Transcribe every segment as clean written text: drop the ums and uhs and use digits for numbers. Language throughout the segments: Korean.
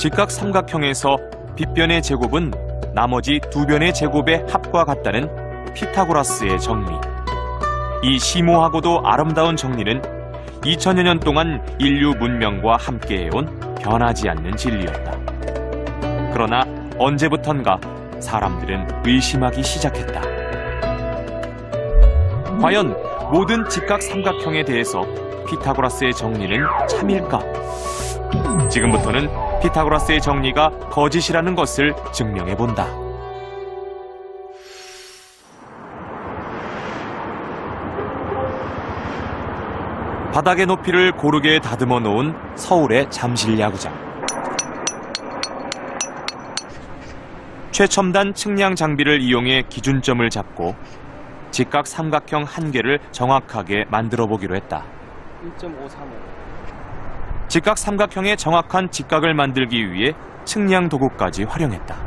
직각 삼각형에서 빗변의 제곱은 나머지 두 변의 제곱의 합과 같다는 피타고라스의 정리. 이 심오하고도 아름다운 정리는 2000여 년 동안 인류 문명과 함께해온 변하지 않는 진리였다. 그러나 언제부턴가 사람들은 의심하기 시작했다. 과연 모든 직각 삼각형에 대해서 피타고라스의 정리는 참일까? 지금부터는 피타고라스의 정리가 거짓이라는 것을 증명해본다. 바닥의 높이를 고르게 다듬어 놓은 서울의 잠실야구장. 최첨단 측량 장비를 이용해 기준점을 잡고 직각 삼각형 한 개를 정확하게 만들어 보기로 했다. 1.535. 직각 삼각형의 정확한 직각을 만들기 위해 측량 도구까지 활용했다.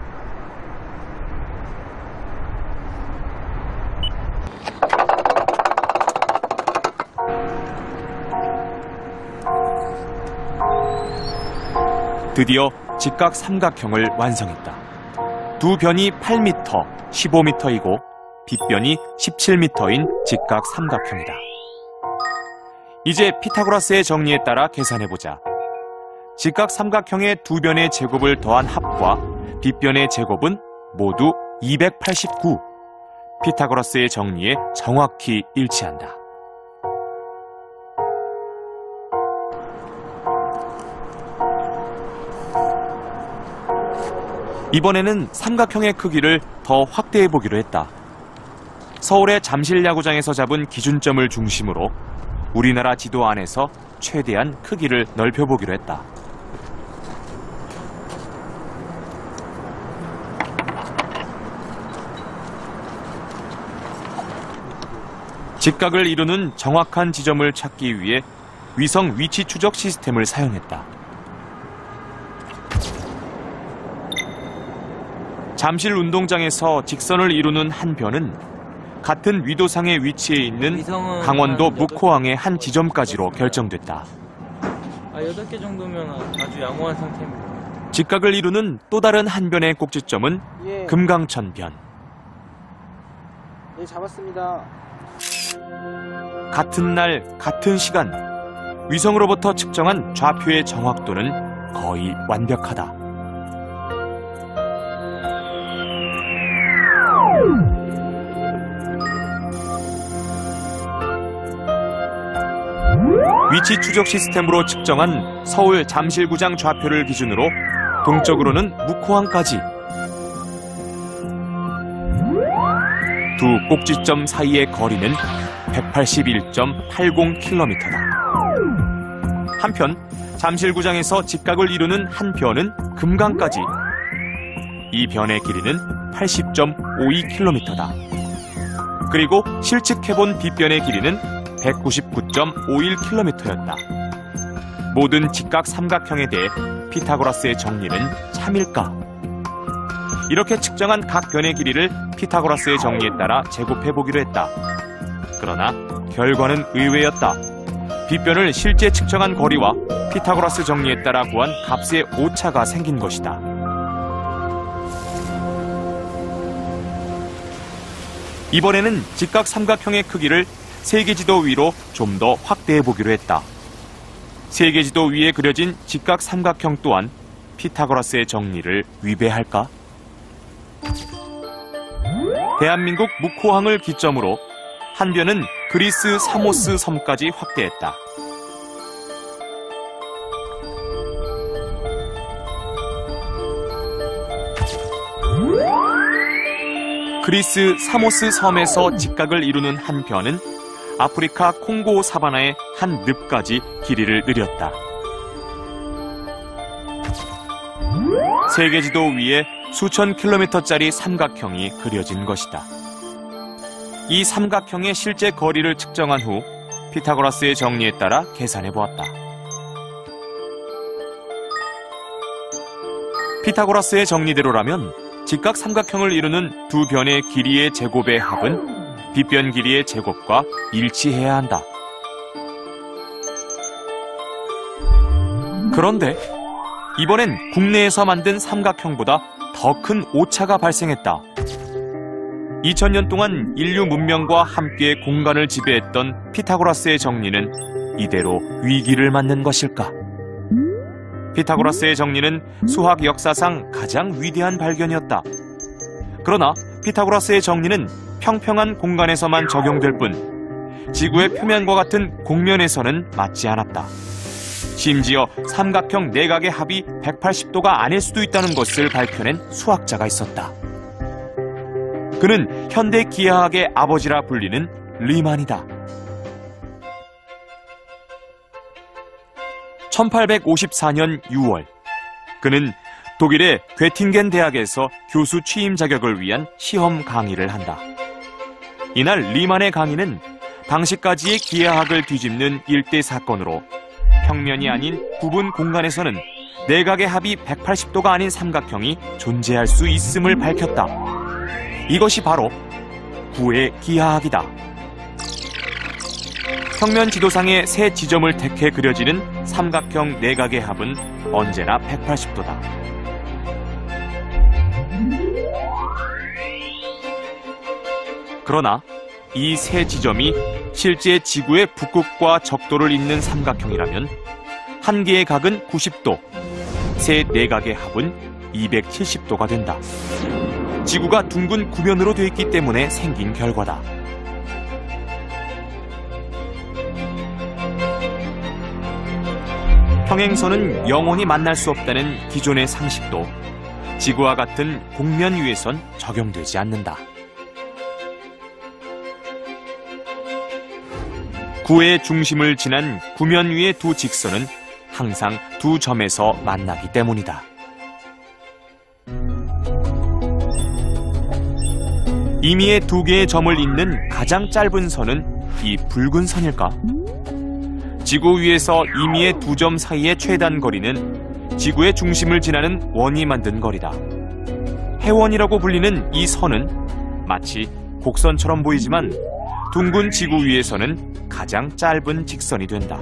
드디어 직각 삼각형을 완성했다. 두 변이 8m, 15m이고 빗변이 17m인 직각 삼각형이다. 이제 피타고라스의 정리에 따라 계산해보자. 직각 삼각형의 두 변의 제곱을 더한 합과 빗변의 제곱은 모두 289. 피타고라스의 정리에 정확히 일치한다. 이번에는 삼각형의 크기를 더 확대해보기로 했다. 서울의 잠실야구장에서 잡은 기준점을 중심으로 우리나라 지도 안에서 최대한 크기를 넓혀보기로 했다. 직각을 이루는 정확한 지점을 찾기 위해 위성 위치 추적 시스템을 사용했다. 잠실 운동장에서 직선을 이루는 한 변은 같은 위도상의 위치에 있는 강원도 묵호항의 한 지점까지로 결정됐다. 8개 정도면 아주 양호한 상태입니다. 직각을 이루는 또 다른 한 변의 꼭지점은 금강천 변. 네, 잡았습니다. 같은 날, 같은 시간, 위성으로부터 측정한 좌표의 정확도는 거의 완벽하다. 위치 추적 시스템으로 측정한 서울 잠실구장 좌표를 기준으로 동쪽으로는 묵호항까지 두 꼭지점 사이의 거리는 181.80km다. 한편 잠실구장에서 직각을 이루는 한 변은 금강까지 이 변의 길이는 80.52km다. 그리고 실측해본 빗변의 길이는 199.51km였다. 모든 직각 삼각형에 대해 피타고라스의 정리는 참일까? 이렇게 측정한 각 변의 길이를 피타고라스의 정리에 따라 제곱해보기로 했다. 그러나 결과는 의외였다. 빗변을 실제 측정한 거리와 피타고라스 정리에 따라 구한 값의 오차가 생긴 것이다. 이번에는 직각 삼각형의 크기를 세계지도 위로 좀 더 확대해보기로 했다. 세계지도 위에 그려진 직각 삼각형 또한 피타고라스의 정리를 위배할까? 대한민국 묵호항을 기점으로 한 변은 그리스 사모스 섬까지 확대했다. 그리스 사모스 섬에서 직각을 이루는 한 변은 아프리카 콩고 사바나의 한 늪까지 길이를 늘렸다. 세계지도 위에 수천 킬로미터짜리 삼각형이 그려진 것이다. 이 삼각형의 실제 거리를 측정한 후 피타고라스의 정리에 따라 계산해 보았다. 피타고라스의 정리대로라면 직각 삼각형을 이루는 두 변의 길이의 제곱의 합은 빗변 길이의 제곱과 일치해야 한다. 그런데 이번엔 국내에서 만든 삼각형보다 더 큰 오차가 발생했다. 2000년 동안 인류 문명과 함께 공간을 지배했던 피타고라스의 정리는 이대로 위기를 맞는 것일까? 피타고라스의 정리는 수학 역사상 가장 위대한 발견이었다. 그러나 피타고라스의 정리는 평평한 공간에서만 적용될 뿐 지구의 표면과 같은 곡면에서는 맞지 않았다. 심지어 삼각형 내각의 합이 180도가 아닐 수도 있다는 것을 밝혀낸 수학자가 있었다. 그는 현대 기하학의 아버지라 불리는 리만이다. 1854년 6월, 그는 독일의 괴팅겐 대학에서 교수 취임 자격을 위한 시험 강의를 한다. 이날 리만의 강의는 당시까지의 기하학을 뒤집는 일대 사건으로 평면이 아닌 구분 공간에서는 내각의 합이 180도가 아닌 삼각형이 존재할 수 있음을 밝혔다. 이것이 바로 구의 기하학이다. 평면 지도상의 세 지점을 택해 그려지는 삼각형 내각의 합은 언제나 180도다. 그러나 이 세 지점이 실제 지구의 북극과 적도를 잇는 삼각형이라면 한 개의 각은 90도, 세 내각의 합은 270도가 된다. 지구가 둥근 구면으로 되어 있기 때문에 생긴 결과다. 평행선은 영원히 만날 수 없다는 기존의 상식도 지구와 같은 곡면 위에선 적용되지 않는다. 구의 중심을 지난 구면 위의 두 직선은 항상 두 점에서 만나기 때문이다. 임의의 두 개의 점을 잇는 가장 짧은 선은 이 붉은 선일까? 지구 위에서 임의의 두 점 사이의 최단 거리는 지구의 중심을 지나는 원이 만든 거리다. 해원이라고 불리는 이 선은 마치 곡선처럼 보이지만 둥근 지구 위에서는 가장 짧은 직선이 된다.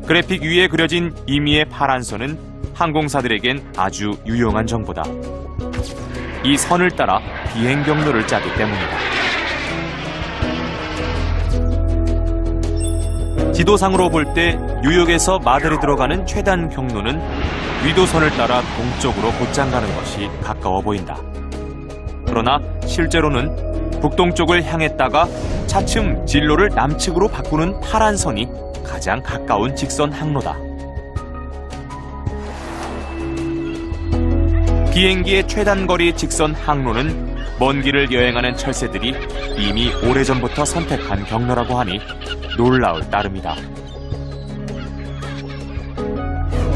그래픽 위에 그려진 임의의 파란 선은 항공사들에겐 아주 유용한 정보다. 이 선을 따라 비행 경로를 짜기 때문이다. 지도상으로 볼 때 뉴욕에서 마드리드로 가는 최단 경로는 위도선을 따라 동쪽으로 곧장 가는 것이 가까워 보인다. 그러나 실제로는 북동쪽을 향했다가 차츰 진로를 남측으로 바꾸는 파란 선이 가장 가까운 직선 항로다. 비행기의 최단 거리 직선 항로는 먼 길을 여행하는 철새들이 이미 오래전부터 선택한 경로라고 하니 놀라울 따름이다.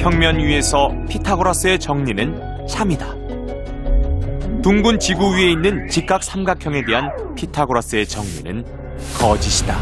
평면 위에서 피타고라스의 정리는 참이다. 둥근 지구 위에 있는 직각 삼각형에 대한 피타고라스의 정리는 거짓이다.